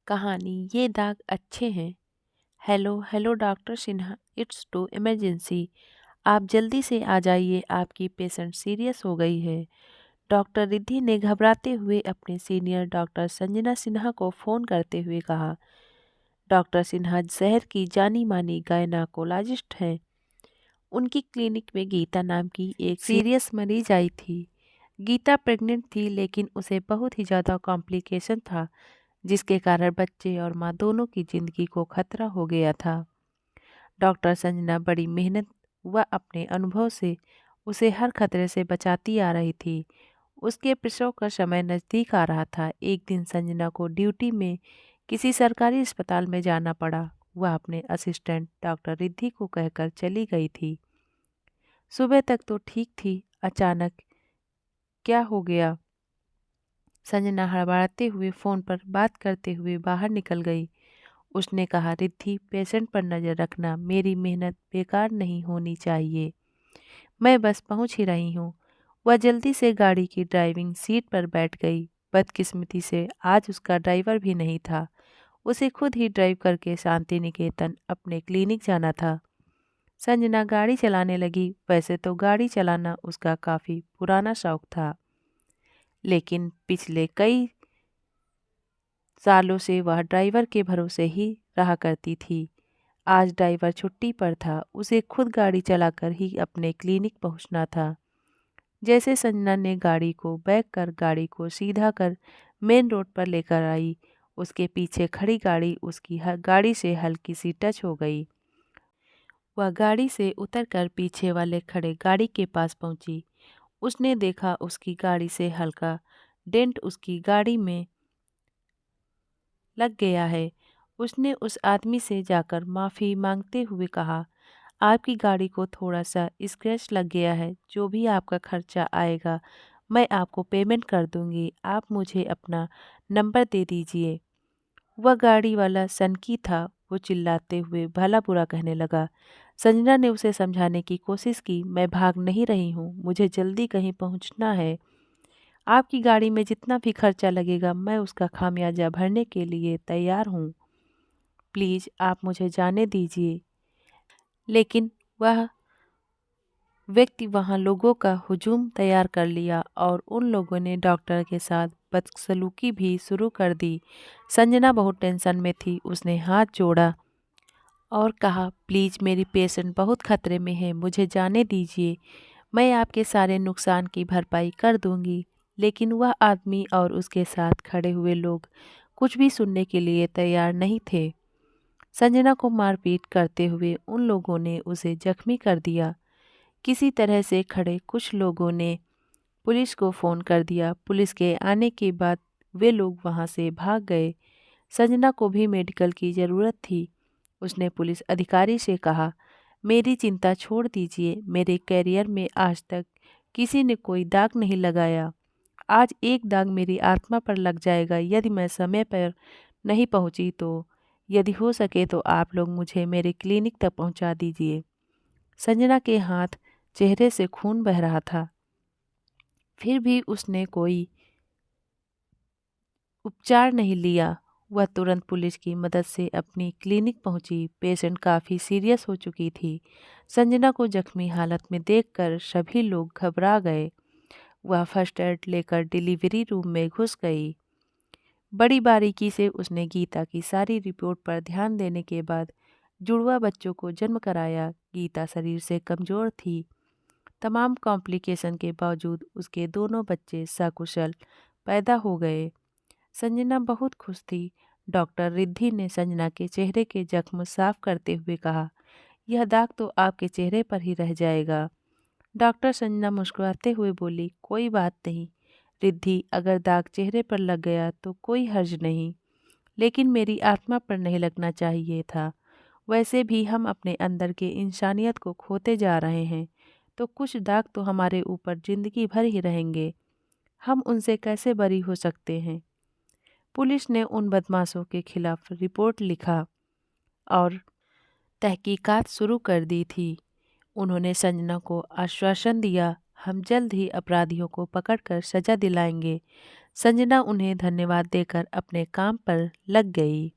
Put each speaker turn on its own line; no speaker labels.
कहानी ये दाग अच्छे हैं। Hello hello doctor Sinha, it's too emergency. आप जल्दी से आ जाइए, आपकी पेशेंट सीरियस हो गई है। डॉक्टर रिद्धि ने घबराते हुए अपने सीनियर डॉक्टर संजना सिन्हा को फ़ोन करते हुए कहा। डॉक्टर सिन्हा शहर की जानी मानी गायनाकोलॉजिस्ट हैं। उनकी क्लिनिक में गीता नाम की एक सीरियस मरीज आई थी। गीता प्रेग्नेंट थी, लेकिन उसे बहुत ही ज़्यादा कॉम्प्लिकेशन था, जिसके कारण बच्चे और माँ दोनों की जिंदगी को खतरा हो गया था। डॉक्टर संजना बड़ी मेहनत व अपने अनुभव से उसे हर खतरे से बचाती आ रही थी। उसके प्रसव का समय नज़दीक आ रहा था। एक दिन संजना को ड्यूटी में किसी सरकारी अस्पताल में जाना पड़ा। वह अपने असिस्टेंट डॉक्टर रिद्धि को कहकर चली गई थी। सुबह तक तो ठीक थी, अचानक क्या हो गया? संजना हड़बड़ाते हुए फ़ोन पर बात करते हुए बाहर निकल गई। उसने कहा, रिद्धि, पेशेंट पर नज़र रखना, मेरी मेहनत बेकार नहीं होनी चाहिए। मैं बस पहुंच ही रही हूँ। वह जल्दी से गाड़ी की ड्राइविंग सीट पर बैठ गई। बदकिस्मती से आज उसका ड्राइवर भी नहीं था। उसे खुद ही ड्राइव करके शांति निकेतन अपने क्लिनिक जाना था। संजना गाड़ी चलाने लगी। वैसे तो गाड़ी चलाना उसका काफ़ी पुराना शौक था, लेकिन पिछले कई सालों से वह ड्राइवर के भरोसे ही रहा करती थी। आज ड्राइवर छुट्टी पर था। उसे खुद गाड़ी चलाकर ही अपने क्लिनिक पहुंचना था। जैसे संजना ने गाड़ी को बैक कर गाड़ी को सीधा कर मेन रोड पर लेकर आई, उसके पीछे खड़ी गाड़ी उसकी गाड़ी से हल्की सी टच हो गई। वह गाड़ी से उतरकर पीछे वाले खड़े गाड़ी के पास पहुंची। उसने देखा उसकी गाड़ी से हल्का डेंट उसकी गाड़ी में लग गया है। उसने उस आदमी से जाकर माफ़ी मांगते हुए कहा, आपकी गाड़ी को थोड़ा सा स्क्रैच लग गया है। जो भी आपका खर्चा आएगा मैं आपको पेमेंट कर दूंगी। आप मुझे अपना नंबर दे दीजिए। वह गाड़ी वाला सनकी था। वो चिल्लाते हुए भला बुरा कहने लगा। संजना ने उसे समझाने की कोशिश की, मैं भाग नहीं रही हूँ, मुझे जल्दी कहीं पहुँचना है। आपकी गाड़ी में जितना भी खर्चा लगेगा मैं उसका खामियाजा भरने के लिए तैयार हूँ। प्लीज़ आप मुझे जाने दीजिए। लेकिन वह व्यक्ति वहां लोगों का हुजूम तैयार कर लिया और उन लोगों ने डॉक्टर के साथ बदसलूकी भी शुरू कर दी। संजना बहुत टेंशन में थी। उसने हाथ जोड़ा और कहा, प्लीज़ मेरी पेशेंट बहुत खतरे में है, मुझे जाने दीजिए। मैं आपके सारे नुकसान की भरपाई कर दूंगी। लेकिन वह आदमी और उसके साथ खड़े हुए लोग कुछ भी सुनने के लिए तैयार नहीं थे। संजना को मारपीट करते हुए उन लोगों ने उसे जख्मी कर दिया। किसी तरह से खड़े कुछ लोगों ने पुलिस को फ़ोन कर दिया। पुलिस के आने के बाद वे लोग वहां से भाग गए। संजना को भी मेडिकल की ज़रूरत थी। उसने पुलिस अधिकारी से कहा, मेरी चिंता छोड़ दीजिए, मेरे करियर में आज तक किसी ने कोई दाग नहीं लगाया। आज एक दाग मेरी आत्मा पर लग जाएगा यदि मैं समय पर नहीं पहुंची तो। यदि हो सके तो आप लोग मुझे मेरे क्लिनिक तक पहुंचा दीजिए। संजना के हाथ चेहरे से खून बह रहा था, फिर भी उसने कोई उपचार नहीं लिया। वह तुरंत पुलिस की मदद से अपनी क्लिनिक पहुंची। पेशेंट काफ़ी सीरियस हो चुकी थी। संजना को जख्मी हालत में देखकर सभी लोग घबरा गए। वह फर्स्ट एड लेकर डिलीवरी रूम में घुस गई। बड़ी बारीकी से उसने गीता की सारी रिपोर्ट पर ध्यान देने के बाद जुड़वा बच्चों को जन्म कराया। गीता शरीर से कमज़ोर थी। तमाम कॉम्प्लिकेशन के बावजूद उसके दोनों बच्चे सकुशल पैदा हो गए। संजना बहुत खुश थी। डॉक्टर रिद्धि ने संजना के चेहरे के जख्म साफ करते हुए कहा, यह दाग तो आपके चेहरे पर ही रह जाएगा। डॉक्टर संजना मुस्कुराते हुए बोली, कोई बात नहीं रिद्धि, अगर दाग चेहरे पर लग गया तो कोई हर्ज नहीं, लेकिन मेरी आत्मा पर नहीं लगना चाहिए था। वैसे भी हम अपने अंदर के इंसानियत को खोते जा रहे हैं, तो कुछ दाग तो हमारे ऊपर जिंदगी भर ही रहेंगे। हम उनसे कैसे बरी हो सकते हैं? पुलिस ने उन बदमाशों के खिलाफ रिपोर्ट लिखा और तहकीकात शुरू कर दी थी। उन्होंने संजना को आश्वासन दिया, हम जल्द ही अपराधियों को पकड़कर सजा दिलाएंगे। संजना उन्हें धन्यवाद देकर अपने काम पर लग गई।